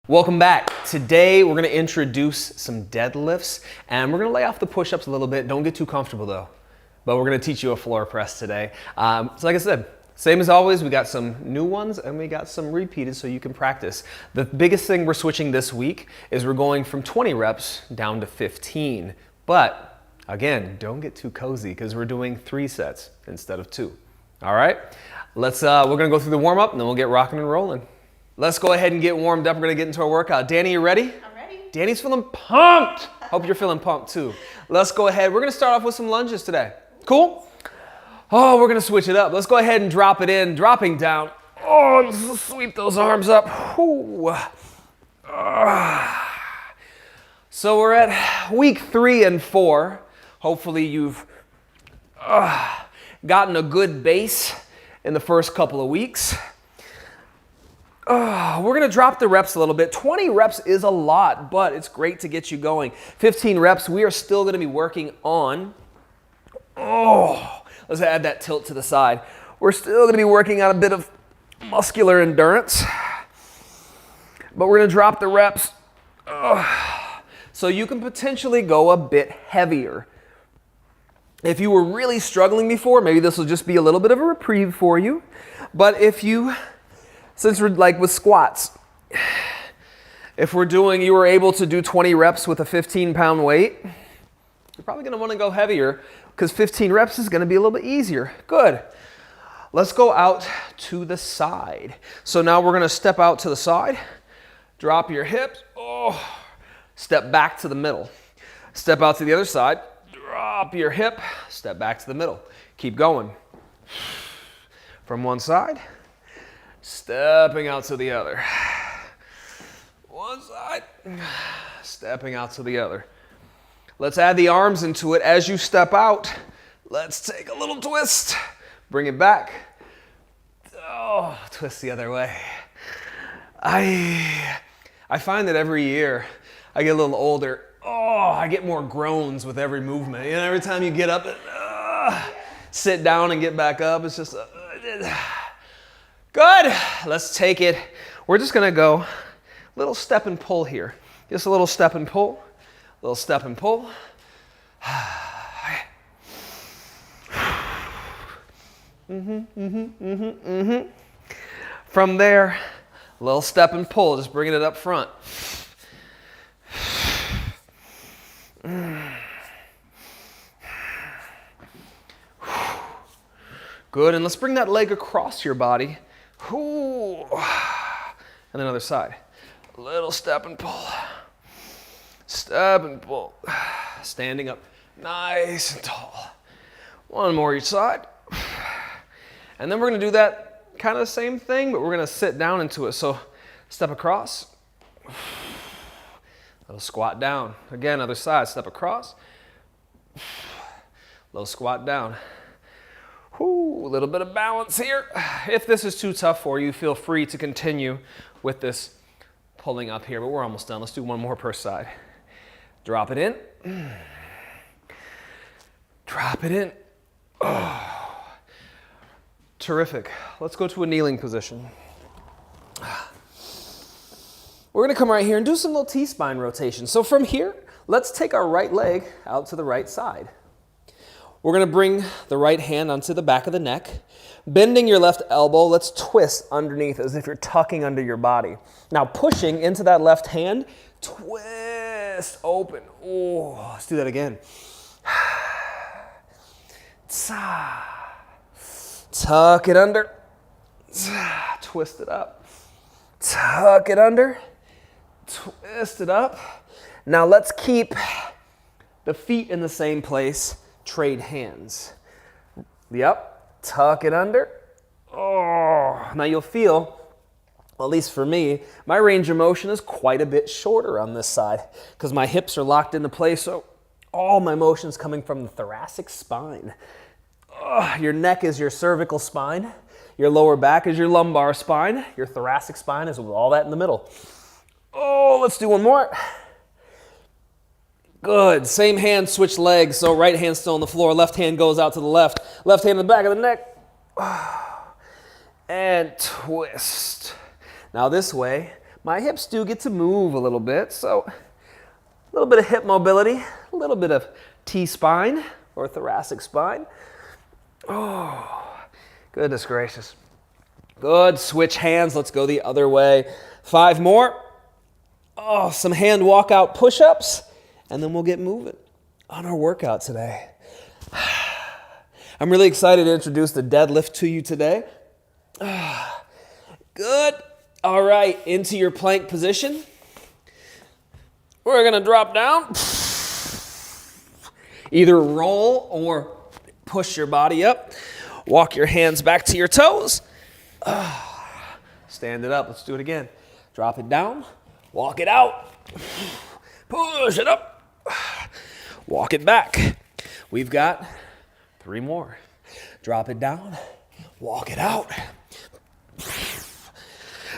Welcome back. Today we're going to introduce some deadlifts and we're going to lay off the push-ups a little bit. Don't get too comfortable though, but we're going to teach you a floor press today. So like I said, same as always, we got some new ones and we got some repeated so you can practice. The biggest thing we're switching this week is we're going from 20 reps down to 15. But again, don't get too cozy because we're doing 3 sets instead of 2. All right, we're going to go through the warm-up and then we'll get rocking and rolling. Let's go ahead and get warmed up. We're gonna get into our workout. Danny, you ready? I'm ready. Danny's feeling pumped. Hope you're feeling pumped too. Let's go ahead. We're gonna start off with some lunges today. Cool? Oh, we're gonna switch it up. Let's go ahead and drop it in, dropping down. Oh, sweep those arms up. So we're at week 3 and 4. Hopefully you've gotten a good base in the first couple of weeks. We're gonna drop the reps a little bit. 20 reps is a lot, but it's great to get you going. 15 reps, we are still gonna be working on, let's add that tilt to the side. We're still gonna be working on a bit of muscular endurance, but we're gonna drop the reps so you can potentially go a bit heavier. If you were really struggling before, maybe this will just be a little bit of a reprieve for you, but since we're like with squats, if you were able to do 20 reps with a 15-pound weight, you're probably gonna wanna go heavier because 15 reps is gonna be a little bit easier. Good. Let's go out to the side. So now we're gonna step out to the side, drop your hips, step back to the middle. Step out to the other side, drop your hip, step back to the middle. Keep going. From one side, stepping out to the other. One side, stepping out to the other. Let's add the arms into it. As you step out, let's take a little twist. Bring it back. Twist the other way. I find that every year I get a little older, I get more groans with every movement. You know, every time you get up, sit down and get back up, it's just good. Let's take it. We're just gonna go little step and pull here. Just a little step and pull, little step and pull. From there, a little step and pull, just bringing it up front. Good, and let's bring that leg across your body. And then other side. A little step and pull. Step and pull. Standing up nice and tall. One more each side. And then we're gonna do that kind of the same thing, but we're gonna sit down into it. So step across. Little squat down. Again, other side, step across. Little squat down. A little bit of balance here. If this is too tough for you, feel free to continue with this pulling up here, but we're almost done. Let's do one more per side. Drop it in. Drop it in. Terrific. Let's go to a kneeling position. We're gonna come right here and do some little T-spine rotation. So from here, let's take our right leg out to the right side. We're gonna bring the right hand onto the back of the neck. Bending your left elbow, let's twist underneath as if you're tucking under your body. Now pushing into that left hand, twist open. Let's do that again. Tuck it under, twist it up. Tuck it under, twist it up. Now let's keep the feet in the same place. Trade hands. Yep, tuck it under. Now you'll feel, at least for me, my range of motion is quite a bit shorter on this side because my hips are locked into place, so all my motion's coming from the thoracic spine. Your neck is your cervical spine. Your lower back is your lumbar spine. Your thoracic spine is with all that in the middle. Let's do one more. Good. Same hand, switch legs. So right hand still on the floor. Left hand goes out to the left. Left hand in the back of the neck. And twist. Now this way, my hips do get to move a little bit, so a little bit of hip mobility, a little bit of T-spine or thoracic spine. Oh, goodness gracious. Good, switch hands, let's go the other way. 5 more. Oh, some hand walkout push-ups, and then we'll get moving on our workout today. I'm really excited to introduce the deadlift to you today. Good. All right, into your plank position. We're gonna drop down. Either roll or push your body up. Walk your hands back to your toes. Stand it up, let's do it again. Drop it down, walk it out. Push it up. Walk it back. We've got 3 more. Drop it down, walk it out.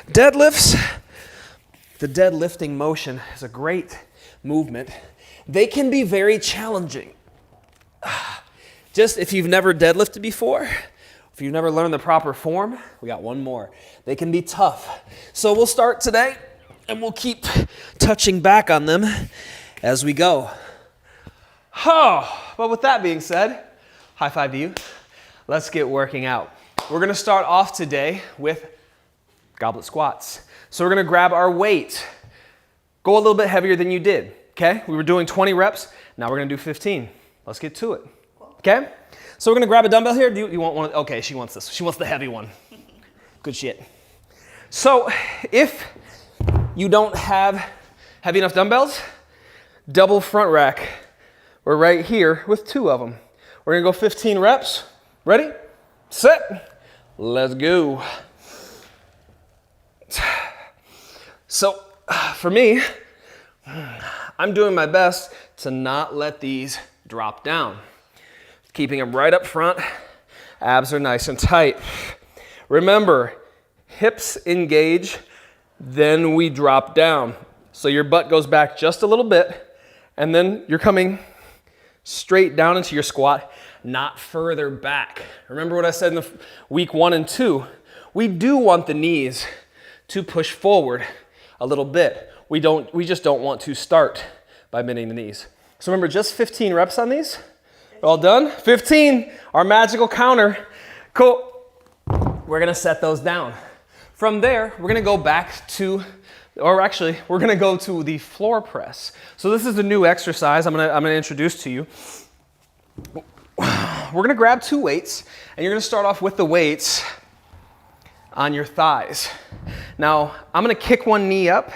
Deadlifts. The deadlifting motion is a great movement. They can be very challenging. Just if you've never deadlifted before, if you've never learned the proper form, we got 1 more. They can be tough. So we'll start today and we'll keep touching back on them as we go. But with that being said, high five to you. Let's get working out. We're gonna start off today with goblet squats. So we're gonna grab our weight. Go a little bit heavier than you did, okay? We were doing 20 reps, now we're gonna do 15. Let's get to it, okay? So we're gonna grab a dumbbell here. Do you want one? Okay, she wants this. She wants the heavy one. Good shit. So if you don't have heavy enough dumbbells, double front rack. We're right here with 2 of them. We're gonna go 15 reps. Ready, set, let's go. So for me, I'm doing my best to not let these drop down. Keeping them right up front, abs are nice and tight. Remember, hips engage, then we drop down. So your butt goes back just a little bit, and then you're coming straight down into your squat, not further back. Remember what I said in the week 1 and 2? We do want the knees to push forward a little bit. We just don't want to start by bending the knees. So remember, just 15 reps on these. All done? 15, our magical counter. Cool. We're gonna set those down. From there, we're gonna go back to, or actually, we're gonna go to the floor press. So this is a new exercise I'm gonna introduce to you. We're gonna grab 2 weights, and you're gonna start off with the weights on your thighs. Now, I'm gonna kick one knee up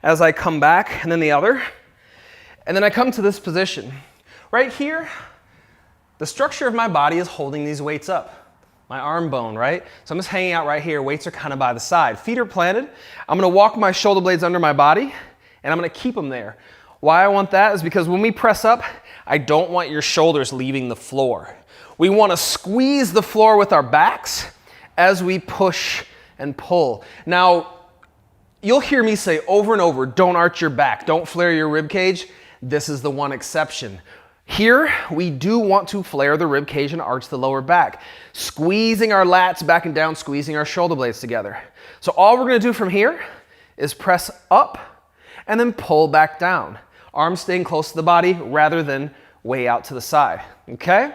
as I come back, and then the other. And then I come to this position. Right here, the structure of my body is holding these weights up. My arm bone, right? So I'm just hanging out right here. Weights are kind of by the side. Feet are planted. I'm gonna walk my shoulder blades under my body, and I'm gonna keep them there. Why I want that is because when we press up, I don't want your shoulders leaving the floor. We wanna squeeze the floor with our backs as we push and pull. Now, you'll hear me say over and over, don't arch your back, don't flare your rib cage. This is the one exception. Here, we do want to flare the rib cage and arch the lower back, squeezing our lats back and down, squeezing our shoulder blades together. So all we're gonna do from here is press up and then pull back down. Arms staying close to the body rather than way out to the side, okay?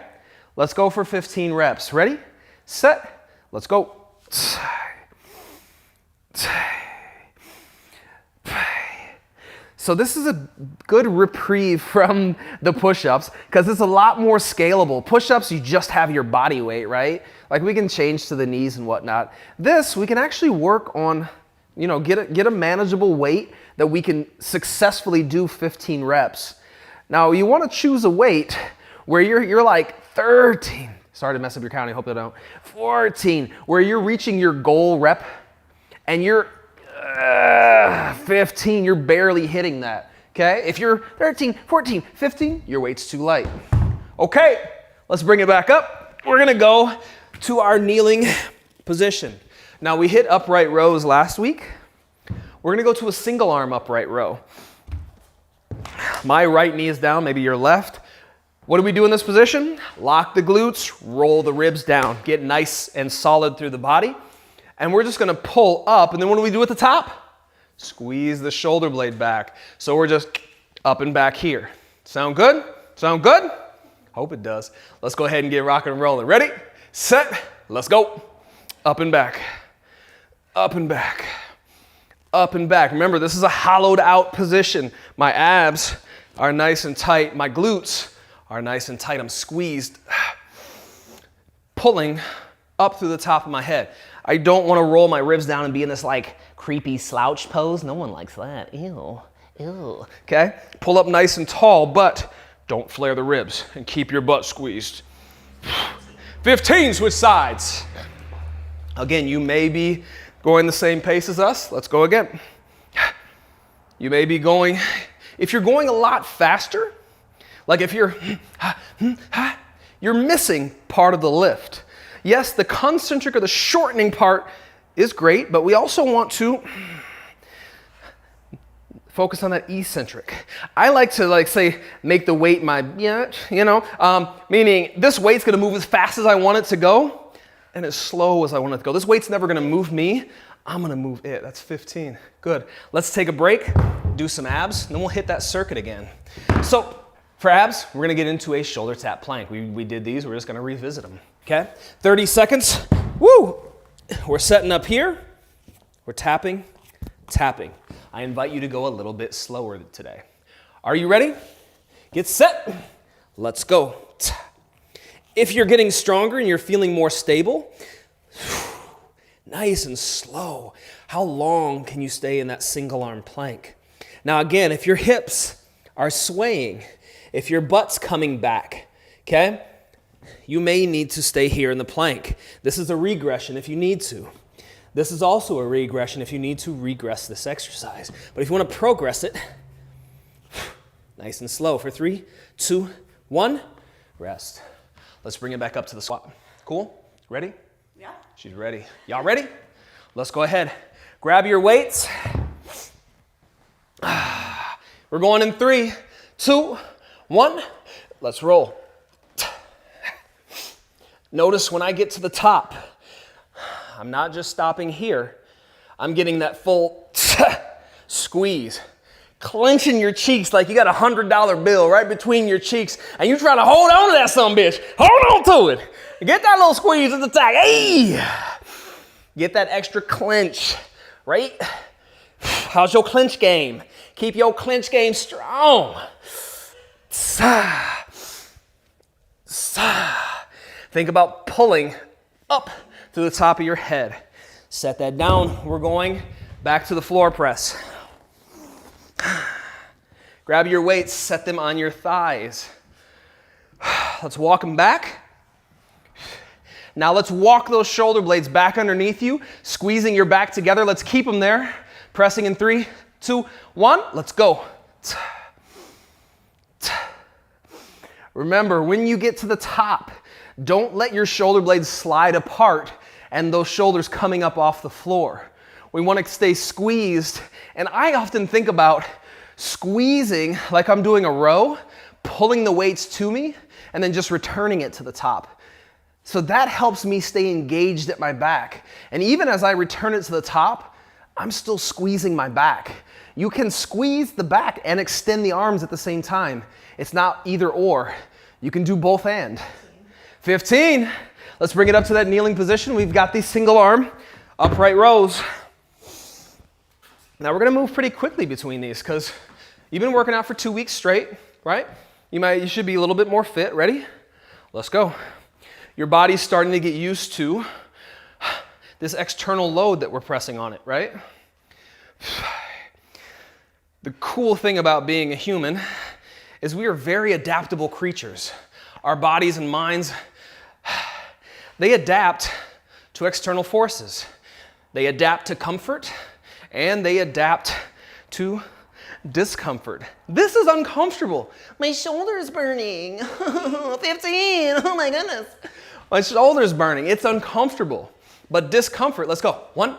Let's go for 15 reps. Ready, set, let's go. So this is a good reprieve from the push-ups because it's a lot more scalable. Push-ups, you just have your body weight, right? Like we can change to the knees and whatnot. This, we can actually work on, you know, get a manageable weight that we can successfully do 15 reps. Now you want to choose a weight where you're like 13. Sorry to mess up your counting, hope I don't. 14, where you're reaching your goal rep and you're 15, you're barely hitting that, okay? If you're 13, 14, 15, your weight's too light. Okay, let's bring it back up. We're gonna go to our kneeling position. Now we hit upright rows last week. We're gonna go to a single arm upright row. My right knee is down, maybe your left. What do we do in this position? Lock the glutes, roll the ribs down, get nice and solid through the body. And we're just gonna pull up, and then what do we do at the top? Squeeze the shoulder blade back. So we're just up and back here. Sound good? Sound good? Hope it does. Let's go ahead and get rocking and rolling. Ready, set, let's go. Up and back, up and back, up and back. Remember, this is a hollowed out position. My abs are nice and tight. My glutes are nice and tight. I'm squeezed, pulling up through the top of my head. I don't want to roll my ribs down and be in this like creepy slouch pose. No one likes that. Ew, ew. Okay? Pull up nice and tall, but don't flare the ribs and keep your butt squeezed. 15, switch sides. Again, you may be going the same pace as us. Let's go again. You may be going, if you're going a lot faster, like if you're missing part of the lift. Yes, the concentric or the shortening part is great, but we also want to focus on that eccentric. I like to say, make the weight my, meaning this weight's gonna move as fast as I want it to go and as slow as I want it to go. This weight's never gonna move me, I'm gonna move it. That's 15, good. Let's take a break, do some abs, and then we'll hit that circuit again. So for abs, we're gonna get into a shoulder tap plank. We did these, we're just gonna revisit them, okay? 30 seconds, woo! We're setting up here, we're tapping, tapping. I invite you to go a little bit slower today. Are you ready? Get set, let's go. If you're getting stronger and you're feeling more stable, nice and slow. How long can you stay in that single arm plank? Now again, if your hips are swaying, if your butt's coming back, okay, you may need to stay here in the plank. This is a regression if you need to. This is also a regression if you need to regress this exercise. But if you want to progress it, nice and slow for 3, 2, 1, rest. Let's bring it back up to the squat. Cool? Ready? Yeah. She's ready. Y'all ready? Let's go ahead. Grab your weights. We're going in 3, 2, 1. Let's roll. Notice when I get to the top, I'm not just stopping here. I'm getting that full squeeze. Clenching your cheeks like you got a $100 bill right between your cheeks and you're trying to hold on to that son of a bitch. Hold on to it. Get that little squeeze at the top. Hey! Get that extra clench, right? How's your clench game? Keep your clench game strong. Think about pulling up to the top of your head. Set that down. We're going back to the floor press. Grab your weights, set them on your thighs. Let's walk them back. Now let's walk those shoulder blades back underneath you, squeezing your back together. Let's keep them there. Pressing in 3, 2, 1. Let's go. Remember, when you get to the top, don't let your shoulder blades slide apart and those shoulders coming up off the floor. We want to stay squeezed. And I often think about squeezing like I'm doing a row, pulling the weights to me, and then just returning it to the top. So that helps me stay engaged at my back. And even as I return it to the top, I'm still squeezing my back. You can squeeze the back and extend the arms at the same time. It's not either or. You can do both and. 15. Let's bring it up to that kneeling position. We've got these single arm upright rows. Now we're gonna move pretty quickly between these because you've been working out for 2 weeks straight, right? You should be a little bit more fit. Ready? Let's go. Your body's starting to get used to this external load that we're pressing on it, right? The cool thing about being a human is we are very adaptable creatures. Our bodies and minds, they adapt to external forces. They adapt to comfort and they adapt to discomfort. This is uncomfortable. My shoulder is burning. 15, oh my goodness. My shoulder's burning. It's uncomfortable. But discomfort, let's go. 1,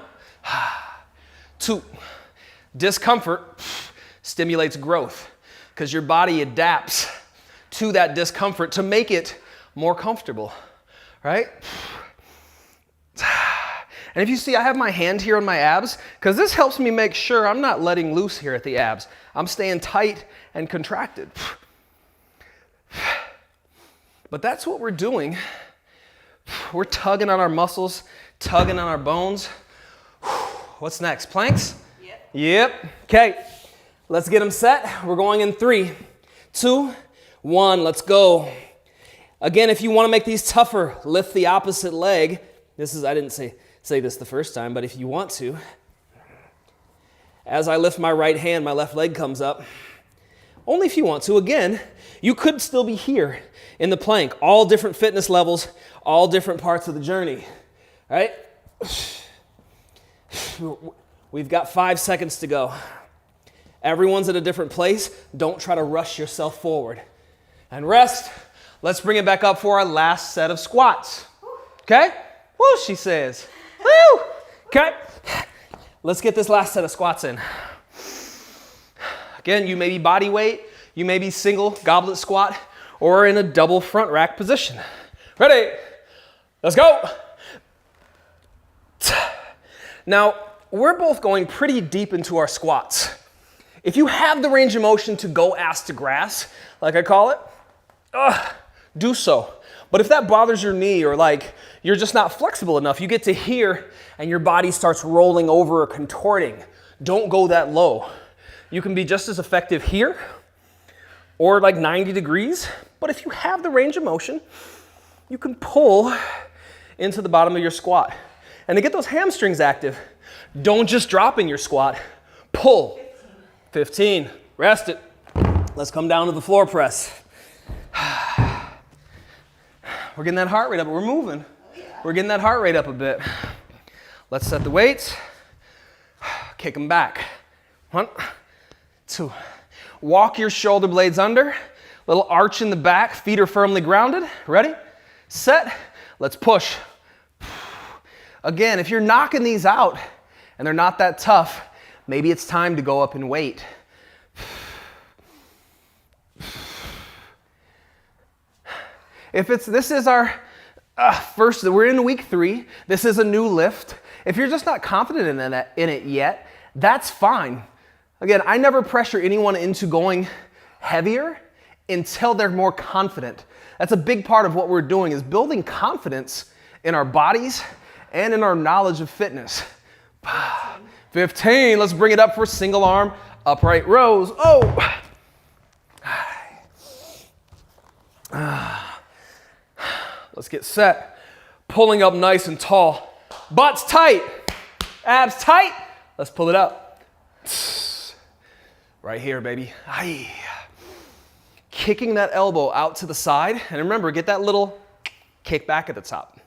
2. Discomfort stimulates growth because your body adapts to that discomfort to make it more comfortable, right? And if you see, I have my hand here on my abs, because this helps me make sure I'm not letting loose here at the abs. I'm staying tight and contracted. But that's what we're doing. We're tugging on our muscles, tugging on our bones. What's next? Planks? Yep. Okay. Let's get them set. We're going in 3, 2, 1. Let's go. Again, if you want to make these tougher, lift the opposite leg. I didn't say this the first time, but if you want to, as I lift my right hand, my left leg comes up. Only if you want to. Again, you could still be here in the plank. All different fitness levels, all different parts of the journey. All right? We've got 5 seconds to go. Everyone's at a different place. Don't try to rush yourself forward. And rest. Let's bring it back up for our last set of squats. Okay? Woo, she says. Woo! Okay. Let's get this last set of squats in. Again, you may be body weight, you may be single goblet squat, or in a double front rack position. Ready? Let's go. Now, we're both going pretty deep into our squats. If you have the range of motion to go ass to grass, like I call it, do so. But if that bothers your knee or like you're just not flexible enough, you get to here and your body starts rolling over or contorting. Don't go that low. You can be just as effective here or like 90 degrees. But if you have the range of motion, you can pull into the bottom of your squat. And to get those hamstrings active, don't just drop in your squat. Pull. 15. Rest it. Let's come down to the floor press. We're getting that heart rate up. We're moving. We're getting that heart rate up a bit. Let's set the weights. Kick them back. 1, 2. Walk your shoulder blades under. Little arch in the back. Feet are firmly grounded. Ready? Set. Let's push. Again, if you're knocking these out and they're not that tough, maybe it's time to go up in weight. This is our first, we're in week 3. This is a new lift. If you're just not confident in it yet, that's fine. Again, I never pressure anyone into going heavier until they're more confident. That's a big part of what we're doing, is building confidence in our bodies and in our knowledge of fitness. 15, let's bring it up for single arm upright rows. Let's get set. Pulling up nice and tall. Butts tight. Abs tight. Let's pull it up. Right here, baby. Aye. Kicking that elbow out to the side. And remember, get that little kick back at the top.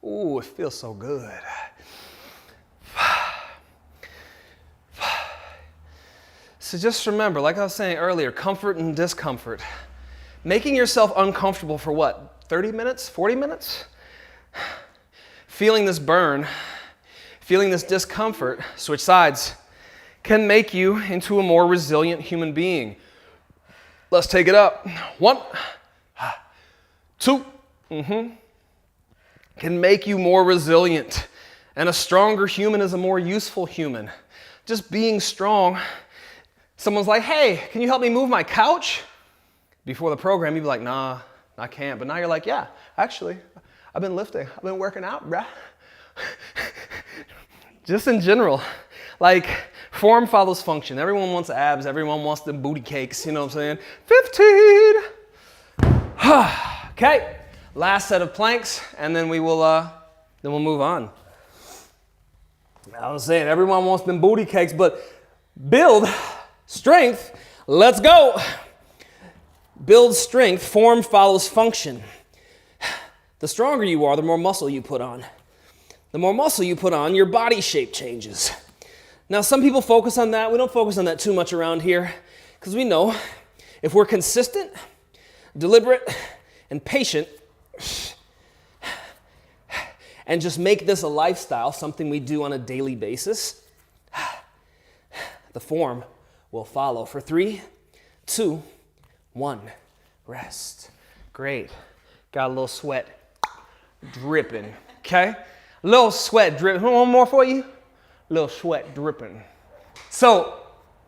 Ooh, it feels so good. So just remember, like I was saying earlier, comfort and discomfort. Making yourself uncomfortable for what? 30 minutes? 40 minutes? Feeling this burn, feeling this discomfort, switch sides, can make you into a more resilient human being. Let's take it up. 1, 2. Can make you more resilient. And a stronger human is a more useful human. Just being strong. Someone's like, hey, can you help me move my couch? Before the program, you'd be like, nah, I can't. But now you're like, yeah, actually, I've been lifting. I've been working out, bruh. Just in general. Like, form follows function. Everyone wants abs. Everyone wants them booty cakes. You know what I'm saying? 15. Okay. Last set of planks, and then we'll move on. I was saying, everyone wants them booty cakes, but build strength. Let's go. Build strength. Form follows function. The stronger you are, the more muscle you put on. The more muscle you put on, your body shape changes. Now, some people focus on that. We don't focus on that too much around here because we know if we're consistent, deliberate, and patient, and just make this a lifestyle, something we do on a daily basis, the form will follow. For 3, 2, 1, rest. Great. Got a little sweat dripping, okay? A little sweat dripping. One more for you. A little sweat dripping. So,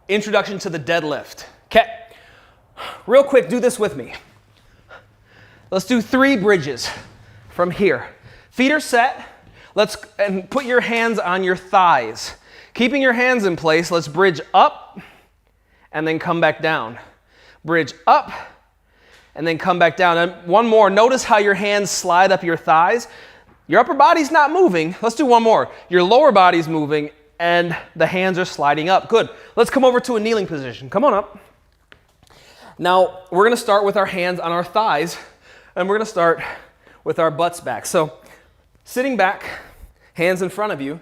introduction to the deadlift, okay? Real quick, do this with me. Let's do 3 bridges from here. Feet are set. And put your hands on your thighs. Keeping your hands in place, let's bridge up and then come back down. Bridge up and then come back down. And one more, notice how your hands slide up your thighs. Your upper body's not moving. Let's do one more. Your lower body's moving and the hands are sliding up. Good. Let's come over to a kneeling position. Come on up. Now, we're gonna start with our hands on our thighs and we're gonna start with our butts back. So, sitting back, hands in front of you,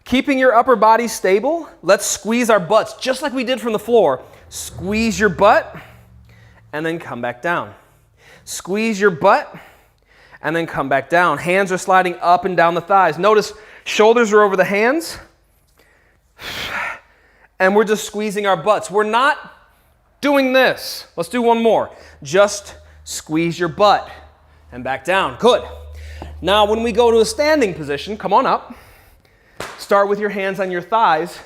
keeping your upper body stable, let's squeeze our butts just like we did from the floor. Squeeze your butt and then come back down. Squeeze your butt and then come back down. Hands are sliding up and down the thighs. Notice shoulders are over the hands and we're just squeezing our butts. We're not doing this. Let's do one more. Just squeeze your butt and back down. Good. Now, when we go to a standing position, come on up. Start with your hands on your thighs.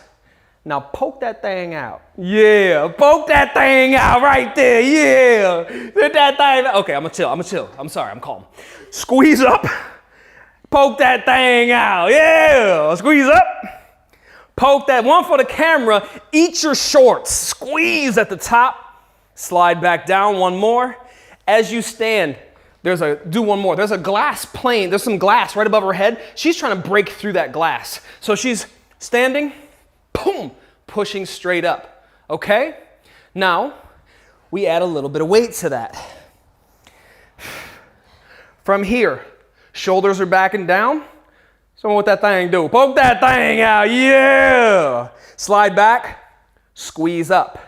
Now, poke that thing out. Yeah, poke that thing out right there. Yeah, get that thing out. Okay, I'm gonna chill. I'm sorry, I'm calm. Squeeze up. Poke that thing out. Yeah, squeeze up. Poke that. One for the camera. Eat your shorts. Squeeze at the top. Slide back down. One more. As you stand, do one more. There's a glass plane. There's some glass right above her head. She's trying to break through that glass. So she's standing, boom, pushing straight up. Okay? Now, we add a little bit of weight to that. From here, shoulders are back and down. So what that thing do? Poke that thing out. Yeah. Slide back, squeeze up.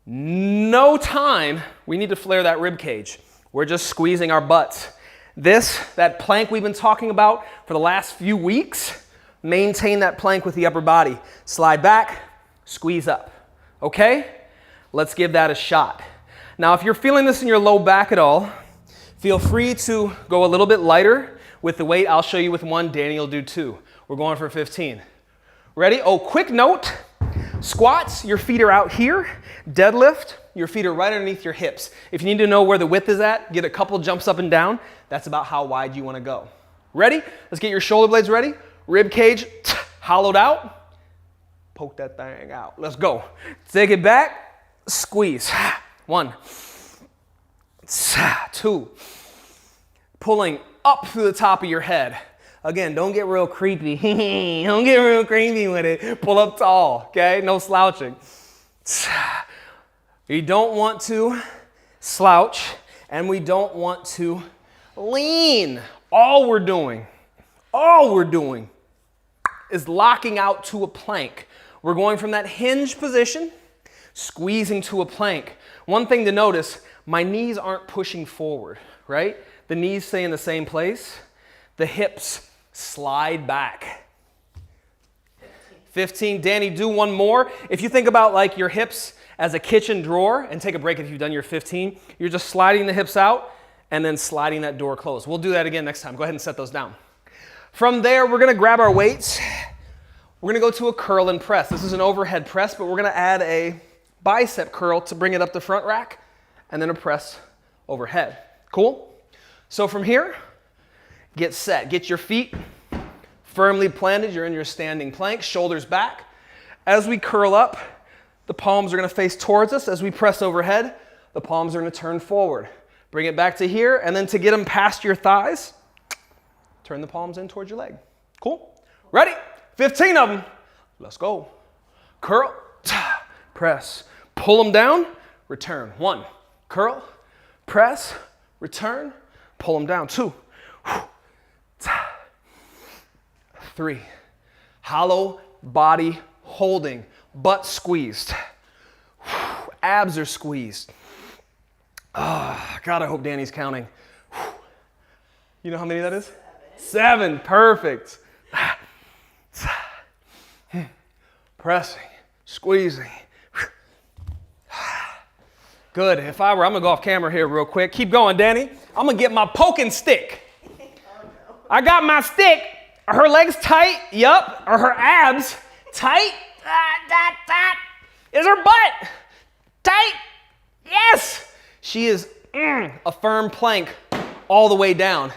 No time. We need to flare that rib cage. We're just squeezing our butts. That plank we've been talking about for the last few weeks, maintain that plank with the upper body. Slide back, squeeze up. Okay? Let's give that a shot. Now, if you're feeling this in your low back at all, feel free to go a little bit lighter with the weight. I'll show you with 1, Danny will do 2. We're going for 15. Ready? Oh, quick note. Squats, your feet are out here. Deadlift, your feet are right underneath your hips. If you need to know where the width is at, get a couple jumps up and down. That's about how wide you want to go. Ready? Let's get your shoulder blades ready. Rib cage hollowed out. Poke that thing out. Let's go. Take it back. Squeeze. 1, 2. Pulling up through the top of your head. Again, don't get real creepy. Don't get real creepy with it. Pull up tall, okay? No slouching. We don't want to slouch, and we don't want to lean. All we're doing is locking out to a plank. We're going from that hinge position, squeezing to a plank. One thing to notice, my knees aren't pushing forward, right? The knees stay in the same place. The hips slide back. 15. Danny, do one more. If you think about like your hips as a kitchen drawer, and take a break if you've done your 15, you're just sliding the hips out and then sliding that door closed. We'll do that again next time. Go ahead and set those down. From there, we're gonna grab our weights. We're gonna go to a curl and press. This is an overhead press, but we're gonna add a bicep curl to bring it up the front rack, and then a press overhead. Cool? So from here, get set. Get your feet firmly planted. You're in your standing plank, shoulders back. As we curl up, the palms are gonna face towards us. As we press overhead, the palms are gonna turn forward. Bring it back to here, and then to get them past your thighs, turn the palms in towards your leg. Cool? Ready? 15 of them. Let's go. Curl, press, pull them down, return. 1, curl, press, return, pull them down. 2, 3, hollow body holding, butt squeezed, abs are squeezed. God, I hope Danny's counting. You know how many that is? 7, perfect. Pressing, squeezing. Good, if I were, I'm gonna go off camera here real quick. Keep going, Danny. I'm gonna get my poking stick. I got my stick. Are her legs tight? Yup. Are her abs tight? Is her butt tight? Yes. She is a firm plank all the way down.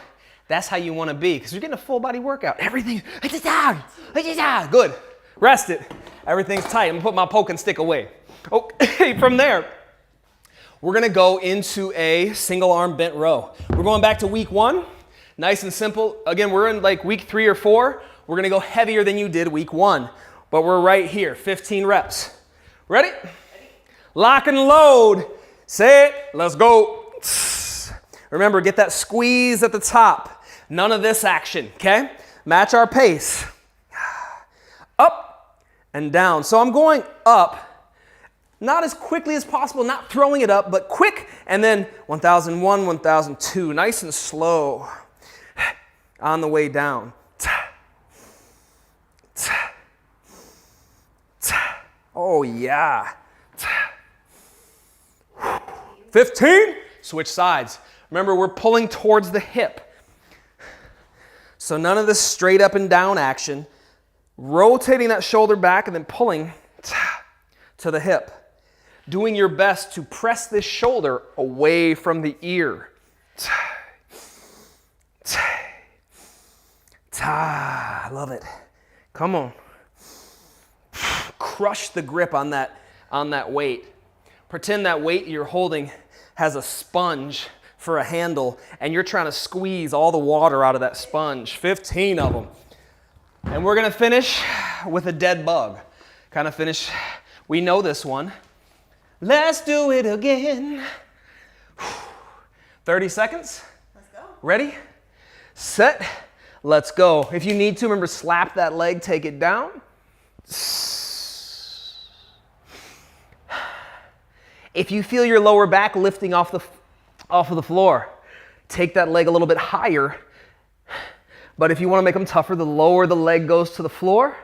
That's how you want to be, because you're getting a full body workout. Everything, good. Rest it. Everything's tight. I'm gonna put my poking stick away. Okay, from there, we're gonna go into a single arm bent row. We're going back to week 1. Nice and simple. Again, we're in like week 3 or 4. We're gonna go heavier than you did week 1, but we're right here, 15 reps. Ready? Lock and load. Say it, let's go. Remember, get that squeeze at the top. None of this action, okay? Match our pace. Up and down. So I'm going up, not as quickly as possible, not throwing it up, but quick, and then 1001, 1002, nice and slow on the way down. Oh yeah. 15, switch sides. Remember, we're pulling towards the hip. So none of this straight up and down action. Rotating that shoulder back and then pulling to the hip. Doing your best to press this shoulder away from the ear. I love it. Come on. Crush the grip on that weight. Pretend that weight you're holding has a sponge for a handle, and you're trying to squeeze all the water out of that sponge. 15 of them. And we're gonna finish with a dead bug. Kind of finish, we know this one. Let's do it again. 30 seconds. Let's go. Ready, set, let's go. If you need to, remember, slap that leg, take it down. If you feel your lower back lifting off of the floor, take that leg a little bit higher. But if you want to make them tougher, the lower the leg goes to the floor,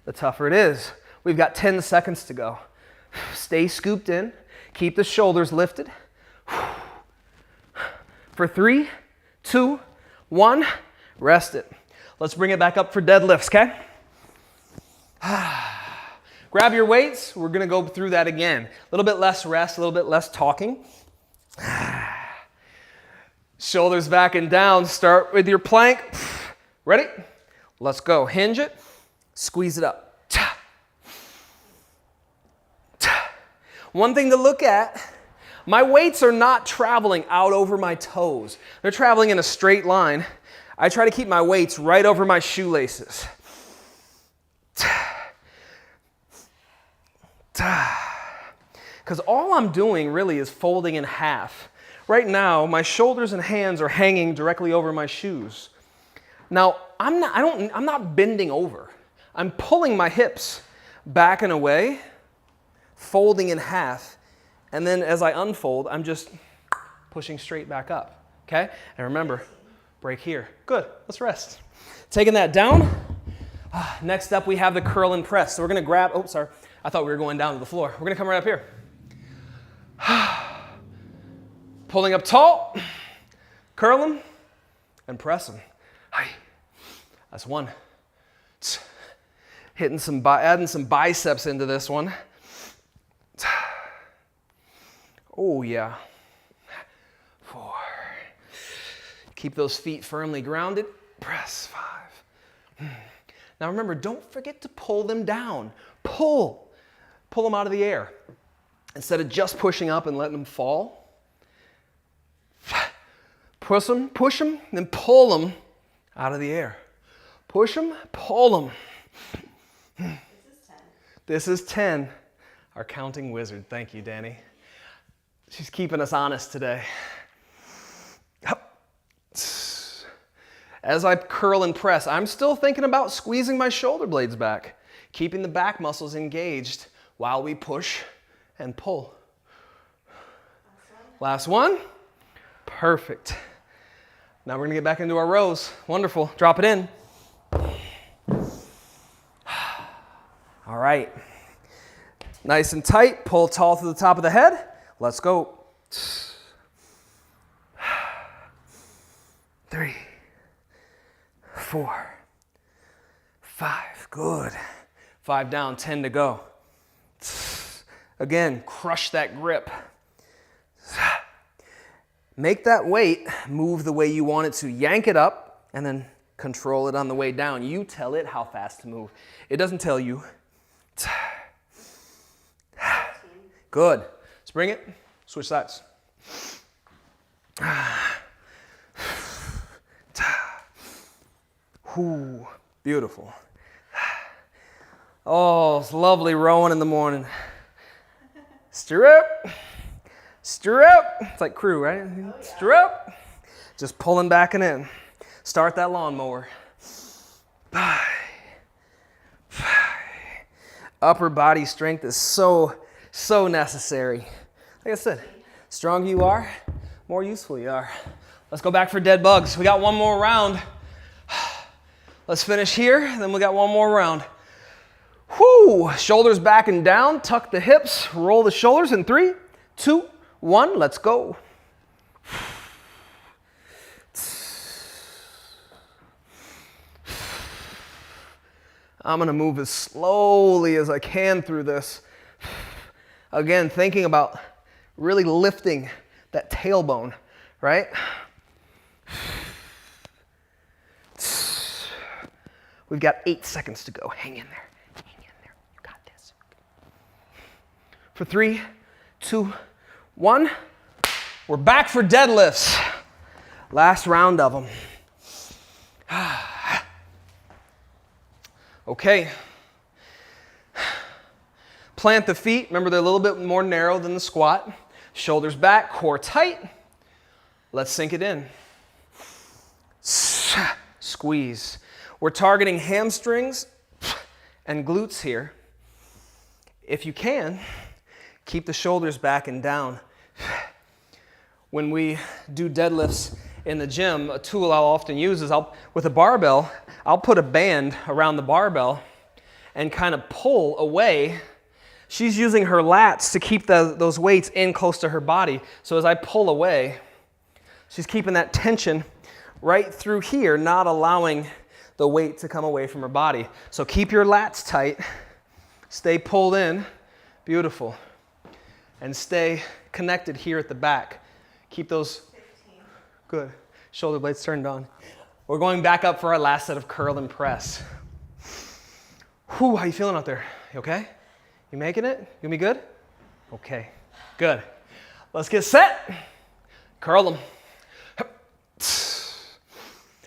the tougher it is. We've got 10 seconds to go. Stay scooped in. Keep the shoulders lifted. For 3, 2, 1, rest it. Let's bring it back up for deadlifts, okay? Grab your weights. We're going to go through that again. A little bit less rest, a little bit less talking. Shoulders back and down. Start with your plank. Ready? Let's go. Hinge it. Squeeze it up. One thing to look at, my weights are not traveling out over my toes. They're traveling in a straight line. I try to keep my weights right over my shoelaces. Because all I'm doing really is folding in half. Right now, my shoulders and hands are hanging directly over my shoes. Now, I'm not bending over. I'm pulling my hips back and away, folding in half, and then as I unfold, I'm just pushing straight back up, okay? And remember, break here. Good, let's rest. Taking that down. Next up, we have the curl and press. So we're gonna grab, oh, sorry. I thought we were going down to the floor. We're gonna come right up here. Pulling up tall, curling, and pressing. That's one. Adding some biceps into this one. Oh yeah. 4. Keep those feet firmly grounded. Press 5. Now remember, don't forget to pull them down. Pull them out of the air. Instead of just pushing up and letting them fall. Push them, then pull them out of the air. Push them, pull them. This is 10. Our counting wizard. Thank you, Danny. She's keeping us honest today. As I curl and press, I'm still thinking about squeezing my shoulder blades back, keeping the back muscles engaged while we push and pull. Last one. Perfect. Now we're gonna get back into our rows. Wonderful. Drop it in. All right. Nice and tight. Pull tall to the top of the head. Let's go. 3, 4, 5, good. 5 down, 10 to go. Again, crush that grip. Make that weight move the way you want it to. Yank it up and then control it on the way down. You tell it how fast to move. It doesn't tell you. Good. Let's bring it. Switch sides. Ooh, beautiful. Oh, it's lovely rowing in the morning. Stirrup. Stirrup. It's like crew, right? Oh, yeah. Stirrup. Just pulling back and in. Start that lawnmower. Upper body strength is so necessary. Like I said, stronger you are, more useful you are. Let's go back for dead bugs. We got one more round. Let's finish here, then we got one more round. Whoo! Shoulders back and down, tuck the hips, roll the shoulders in 3, 2, 1, let's go. I'm gonna move as slowly as I can through this. Again, thinking about really lifting that tailbone, right? We've got 8 seconds to go. Hang in there. Hang in there. You got this. For 3, 2, 1. We're back for deadlifts. Last round of them. Okay. Plant the feet. Remember, they're a little bit more narrow than the squat. Shoulders back, core tight. Let's sink it in. Squeeze. We're targeting hamstrings and glutes here. If you can, keep the shoulders back and down. When we do deadlifts in the gym, a tool I'll often use is with a barbell, I'll put a band around the barbell and kind of pull away. She's using her lats to keep those weights in close to her body. So as I pull away, she's keeping that tension right through here, not allowing the weight to come away from her body. So keep your lats tight, stay pulled in, beautiful, and stay connected here at the back. Keep those, 15. Good, shoulder blades turned on. We're going back up for our last set of curl and press. Whew, how you feeling out there? You okay? You making it? You gonna be good? Okay, good. Let's get set. Curl them.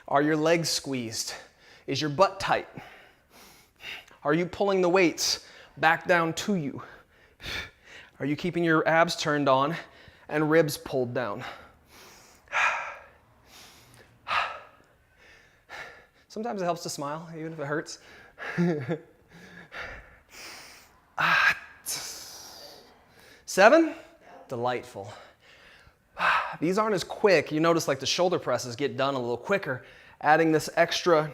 Are your legs squeezed? Is your butt tight? Are you pulling the weights back down to you? Are you keeping your abs turned on and ribs pulled down? Sometimes it helps to smile, even if it hurts. 7? Delightful. These aren't as quick. You notice like the shoulder presses get done a little quicker. Adding this extra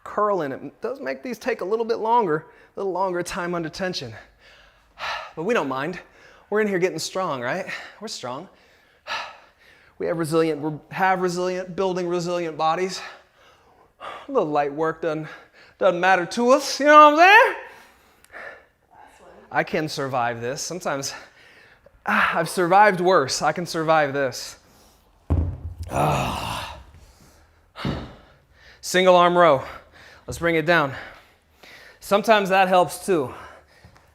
curl in it does make these take a little bit longer, a little longer time under tension. But we don't mind. We're in here getting strong, right? We're strong. We have resilient, building resilient bodies. A little light work doesn't matter to us, you know what I'm saying? I can survive this. Sometimes I've survived worse. I can survive this. Single arm row. Let's bring it down. Sometimes that helps too.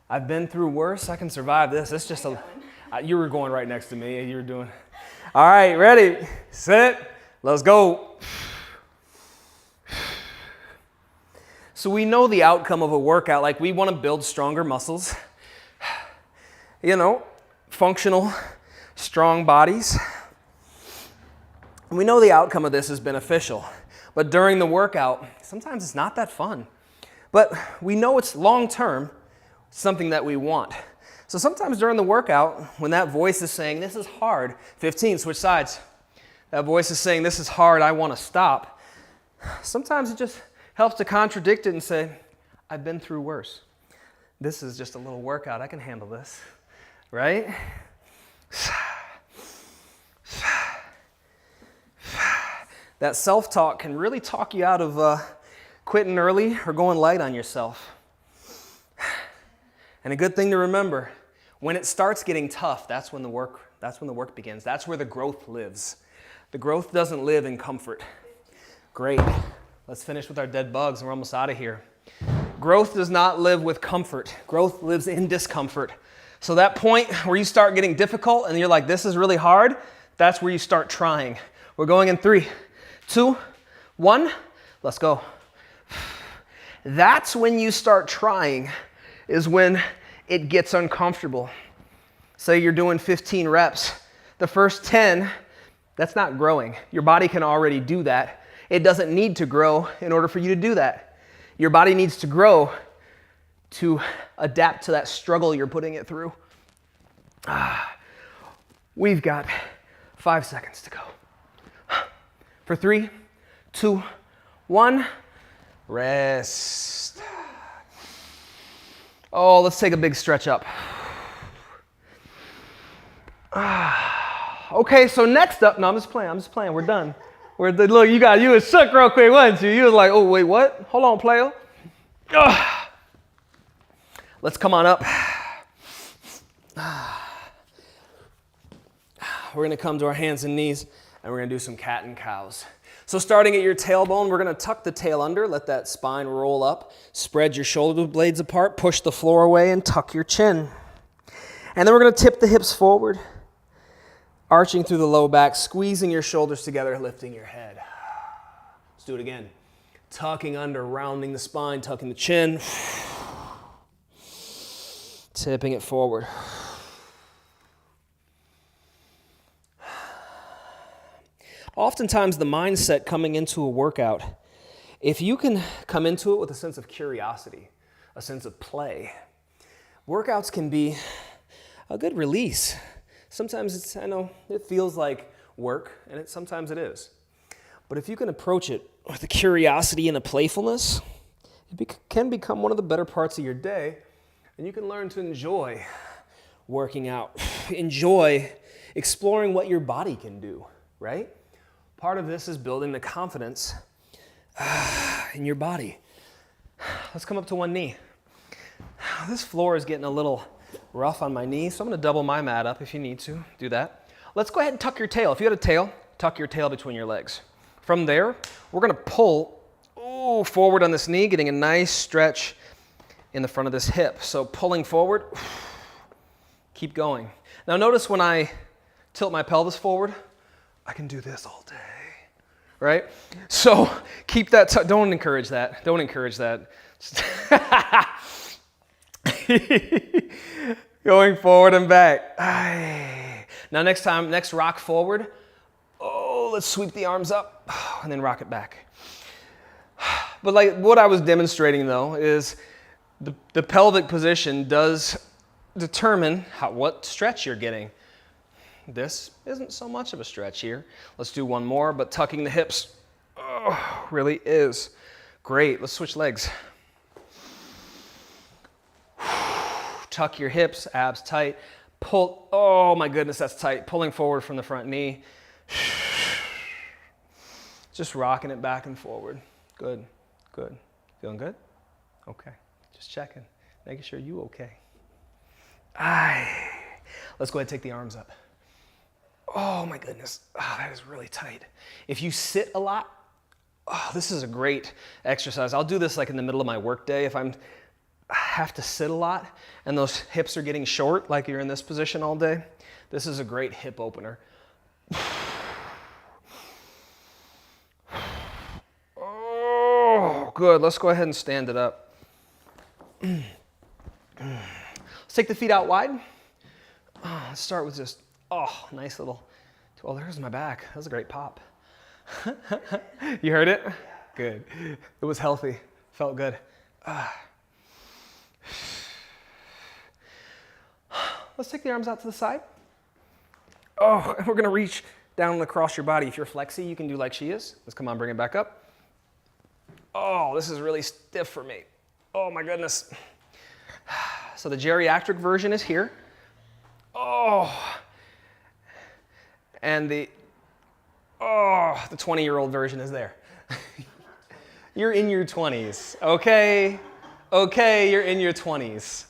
I've been through worse. I can survive this. It's just you were going right next to me. You were doing. All right, ready, set, let's go. So we know the outcome of a workout. Like we want to build stronger muscles. You know, functional, strong bodies. We know the outcome of this is beneficial. But during the workout, sometimes it's not that fun. But we know it's long-term, something that we want. So sometimes during the workout, when that voice is saying, this is hard, 15, switch sides. That voice is saying, this is hard, I want to stop. Sometimes it just helps to contradict it and say, I've been through worse. This is just a little workout, I can handle this, right? That self-talk can really talk you out of quitting early or going light on yourself. And a good thing to remember, when it starts getting tough, that's when the work begins. That's where the growth lives. The growth doesn't live in comfort. Great. Let's finish with our dead bugs and we're almost out of here. Growth does not live with comfort. Growth lives in discomfort. So that point where you start getting difficult and you're like, this is really hard, that's where you start trying. We're going in 3, 2, 1, let's go. That's when you start trying, is when it gets uncomfortable. Say you're doing 15 reps. The first 10, that's not growing. Your body can already do that. It doesn't need to grow in order for you to do that. Your body needs to grow to adapt to that struggle you're putting it through. We've got 5 seconds to go. For 3, 2, 1, rest. Oh, let's take a big stretch up. Okay, so next up, no, I'm just playing, we're done. Look, you was shook real quick, wasn't you? You was like, oh, wait, what? Hold on, player. Let's come on up. We're gonna come to our hands and knees, and we're gonna do some cat and cows. So starting at your tailbone, we're gonna tuck the tail under, let that spine roll up, spread your shoulder blades apart, push the floor away, and tuck your chin. And then we're gonna tip the hips forward, arching through the low back, squeezing your shoulders together, lifting your head. Let's do it again. Tucking under, rounding the spine, tucking the chin, tipping it forward. Oftentimes the mindset coming into a workout, if you can come into it with a sense of curiosity, a sense of play, workouts can be a good release. Sometimes I know it feels like work, and sometimes it is. But if you can approach it with a curiosity and a playfulness, it can become one of the better parts of your day, and you can learn to enjoy working out, enjoy exploring what your body can do, right? Part of this is building the confidence in your body. Let's come up to one knee. This floor is getting a little rough on my knee, so I'm going to double my mat up if you need to. Do that. Let's go ahead and tuck your tail. If you got a tail, tuck your tail between your legs. From there, we're going to pull forward on this knee, getting a nice stretch in the front of this hip. So pulling forward, keep going. Now notice when I tilt my pelvis forward, I can do this all day, right? So keep that, don't encourage that. Don't encourage that. Going forward and back. Now next rock forward. Oh, let's sweep the arms up and then rock it back. But like what I was demonstrating though is the pelvic position does determine what stretch you're getting. This isn't so much of a stretch here. Let's do one more, but tucking the hips really is great. Let's switch legs. Tuck your hips, abs tight. Pull, oh my goodness, that's tight. Pulling forward from the front knee. Just rocking it back and forward. Good, good. Feeling good? Okay, just checking, making sure you okay. Let's go ahead and take the arms up. Oh my goodness, that is really tight. If you sit a lot, this is a great exercise. I'll do this like in the middle of my workday if I have to sit a lot and those hips are getting short, like you're in this position all day. This is a great hip opener. Oh, good. Let's go ahead and stand it up. Let's take the feet out wide. Let's start with just, nice little, there's my back. That was a great pop. You heard it? Good. It was healthy. Felt good. Let's take the arms out to the side. And we're going to reach down across your body. If you're flexy, you can do like she is. Let's come on, bring it back up. Oh, this is really stiff for me. Oh my goodness. So the geriatric version is here. And Oh, the 20-year-old version is there. You're in your 20s, okay? Okay, you're in your 20s.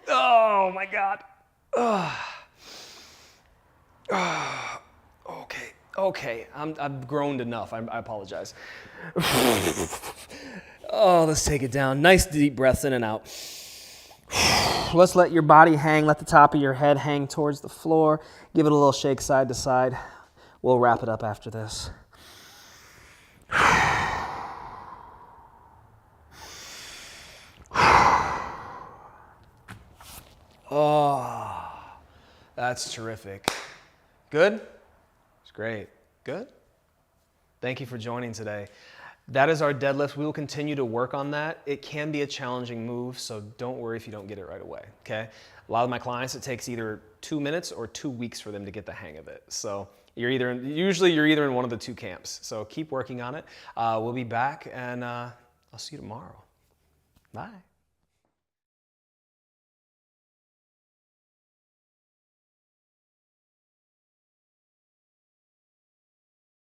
Oh my God. Okay, I've groaned enough. I apologize. Oh, let's take it down. Nice deep breaths in and out. Let's let your body hang. Let the top of your head hang towards the floor. Give it a little shake side to side. We'll wrap it up after this. Oh, that's terrific. Good? It's great. Good? Thank you for joining today. That is our deadlift. We will continue to work on that. It can be a challenging move, so don't worry if you don't get it right away, okay? A lot of my clients, it takes either 2 minutes or 2 weeks for them to get the hang of it. So usually you're either in one of the two camps. So keep working on it. We'll be back, and I'll see you tomorrow. Bye.